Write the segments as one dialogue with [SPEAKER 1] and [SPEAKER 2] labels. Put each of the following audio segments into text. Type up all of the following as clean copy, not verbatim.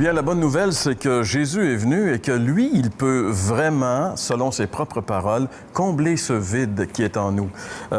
[SPEAKER 1] bien, la bonne nouvelle, c'est que Jésus est venu et que lui, il peut vraiment, selon ses propres paroles, combler ce vide qui est en nous.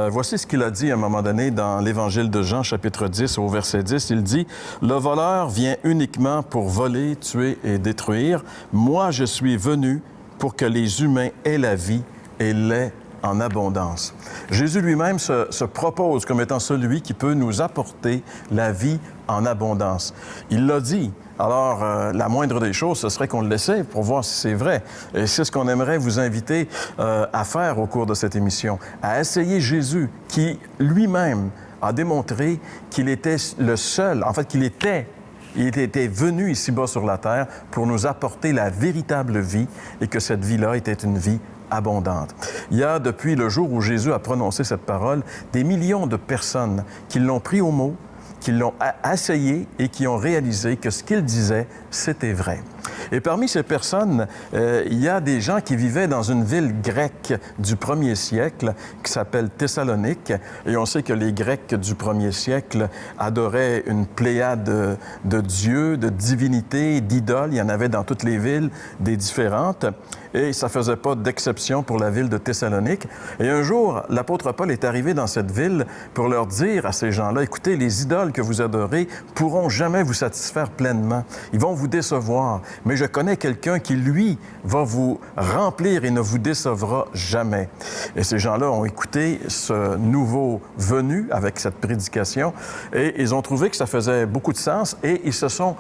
[SPEAKER 1] Voici ce qu'il a dit à un moment donné dans l'Évangile de Jean, chapitre 10, au verset 10. Il dit « Le voleur vient uniquement pour voler, tuer et détruire. Moi, je suis venu pour que les humains aient la vie et l'aient en abondance. » Jésus lui-même se propose comme étant celui qui peut nous apporter la vie en abondance. Il l'a dit. Alors, la moindre des choses, ce serait qu'on le laissait pour voir si c'est vrai. Et c'est ce qu'on aimerait vous inviter à faire au cours de cette émission, à essayer Jésus qui lui-même a démontré qu'il était le seul, en fait qu'il était il était venu ici-bas sur la terre pour nous apporter la véritable vie et que cette vie-là était une vie abondante. Il y a, depuis le jour où Jésus a prononcé cette parole, des millions de personnes qui l'ont pris au mot, qui l'ont essayé et qui ont réalisé que ce qu'il disait, c'était vrai. Et parmi ces personnes, il y a des gens qui vivaient dans une ville grecque du 1er siècle qui s'appelle Thessalonique. Et on sait que les Grecs du 1er siècle adoraient une pléiade de dieux, de divinités, d'idoles. Il y en avait dans toutes les villes, des différentes. Et ça ne faisait pas d'exception pour la ville de Thessalonique. Et un jour, l'apôtre Paul est arrivé dans cette ville pour leur dire à ces gens-là, écoutez, les idoles que vous adorez pourront jamais vous satisfaire pleinement. Ils vont vous décevoir. Mais je connais quelqu'un qui, lui, va vous remplir et ne vous décevra jamais. Et ces gens-là ont écouté ce nouveau venu avec cette prédication et ils ont trouvé que ça faisait beaucoup de sens et ils se sont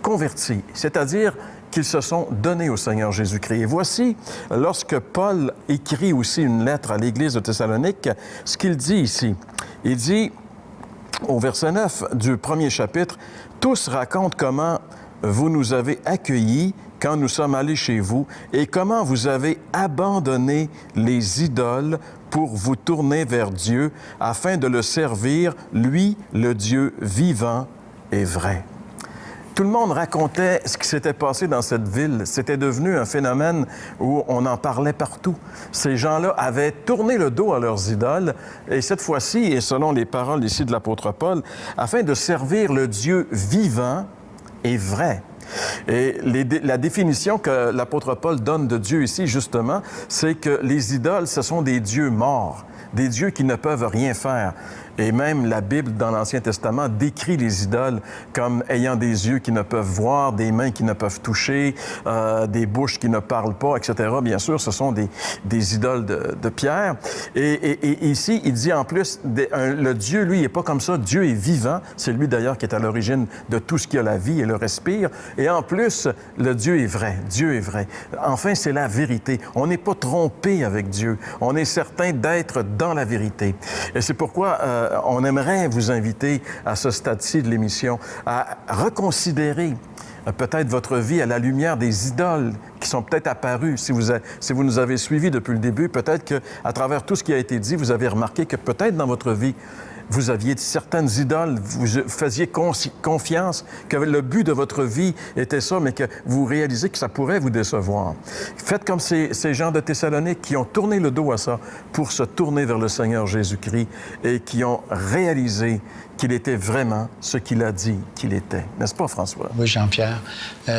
[SPEAKER 1] convertis. C'est-à-dire qu'ils se sont donnés au Seigneur Jésus-Christ. Et voici, lorsque Paul écrit aussi une lettre à l'Église de Thessalonique, ce qu'il dit ici. Il dit, au verset 9 du 1er chapitre, « Tous racontent comment vous nous avez accueillis quand nous sommes allés chez vous et comment vous avez abandonné les idoles pour vous tourner vers Dieu afin de le servir, lui, le Dieu vivant et vrai. » Tout le monde racontait ce qui s'était passé dans cette ville. C'était devenu un phénomène où on en parlait partout. Ces gens-là avaient tourné le dos à leurs idoles, et cette fois-ci, et selon les paroles ici de l'apôtre Paul, afin de servir le Dieu vivant et vrai. Et la définition que l'apôtre Paul donne de Dieu ici, justement, c'est que les idoles, ce sont des dieux morts, des dieux qui ne peuvent rien faire. Et même la Bible, dans l'Ancien Testament, décrit les idoles comme ayant des yeux qui ne peuvent voir, des mains qui ne peuvent toucher, des bouches qui ne parlent pas, etc. Bien sûr, ce sont des idoles de pierre. Et ici, il dit en plus, le Dieu, lui, n'est pas comme ça. Dieu est vivant. C'est lui, d'ailleurs, qui est à l'origine de tout ce qui a la vie et le respire. Et en plus, le Dieu est vrai. Dieu est vrai. Enfin, c'est la vérité. On n'est pas trompé avec Dieu. On est certain d'être dans la vérité. Et c'est pourquoi on aimerait vous inviter à ce stade-ci de l'émission à reconsidérer peut-être votre vie à la lumière des idoles qui sont peut-être apparues. Si vous nous avez suivis depuis le début, peut-être qu'à travers tout ce qui a été dit, vous avez remarqué que peut-être dans votre vie, vous aviez certaines idoles, vous faisiez confiance que le but de votre vie était ça, mais que vous réalisez que ça pourrait vous décevoir. Faites comme ces gens de Thessalonique qui ont tourné le dos à ça pour se tourner vers le Seigneur Jésus-Christ et qui ont réalisé qu'il était vraiment ce qu'il a dit qu'il était. N'est-ce pas, François?
[SPEAKER 2] Oui, Jean-Pierre.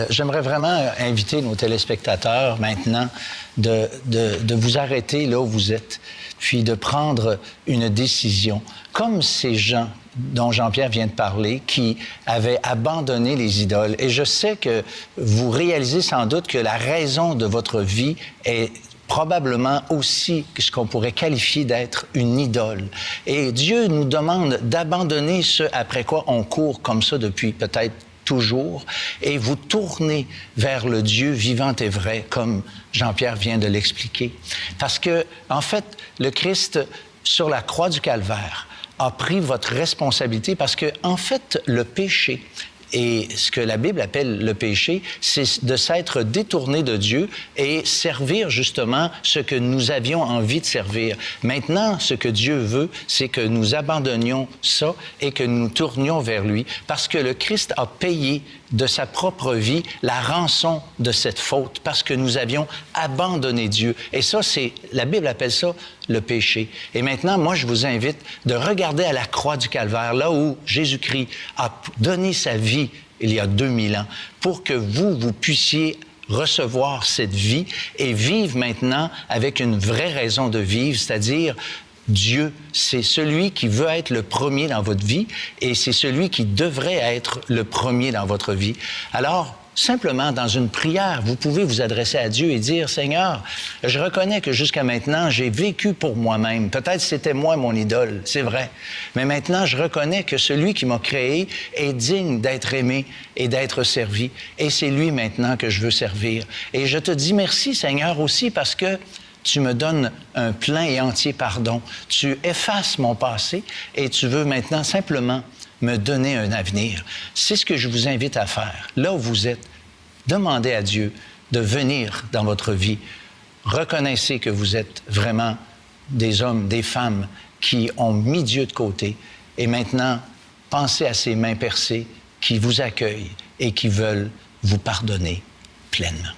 [SPEAKER 2] J'aimerais vraiment inviter nos téléspectateurs maintenant de vous arrêter là où vous êtes, puis de prendre une décision. Comme ces gens dont Jean-Pierre vient de parler, qui avaient abandonné les idoles. Et je sais que vous réalisez sans doute que la raison de votre vie est probablement aussi ce qu'on pourrait qualifier d'être une idole. Et Dieu nous demande d'abandonner ce après quoi on court comme ça depuis peut-être toujours, et vous tournez vers le Dieu vivant et vrai, comme Jean-Pierre vient de l'expliquer. Parce que, en fait, le Christ, sur la croix du Calvaire, a pris votre responsabilité parce que, en fait, le péché et ce que la Bible appelle le péché, c'est de s'être détourné de Dieu et servir justement ce que nous avions envie de servir. Maintenant, ce que Dieu veut, c'est que nous abandonnions ça et que nous tournions vers lui parce que le Christ a payé de sa propre vie la rançon de cette faute parce que nous avions abandonné Dieu. Et ça, la Bible appelle ça le péché. Et maintenant, moi, je vous invite de regarder à la croix du Calvaire, là où Jésus-Christ a donné sa vie il y a 2000 ans, pour que vous puissiez recevoir cette vie et vivre maintenant avec une vraie raison de vivre, c'est-à-dire Dieu, c'est celui qui veut être le premier dans votre vie et c'est celui qui devrait être le premier dans votre vie. Alors, simplement, dans une prière, vous pouvez vous adresser à Dieu et dire, « Seigneur, je reconnais que jusqu'à maintenant, j'ai vécu pour moi-même. Peut-être c'était moi mon idole, c'est vrai. Mais maintenant, je reconnais que celui qui m'a créé est digne d'être aimé et d'être servi. Et c'est lui maintenant que je veux servir. Et je te dis merci, Seigneur, aussi parce que tu me donnes un plein et entier pardon. Tu effaces mon passé et tu veux maintenant simplement me donner un avenir. » C'est ce que je vous invite à faire. Là où vous êtes, demandez à Dieu de venir dans votre vie. Reconnaissez que vous êtes vraiment des hommes, des femmes qui ont mis Dieu de côté. Et maintenant, pensez à ces mains percées qui vous accueillent et qui veulent vous pardonner pleinement.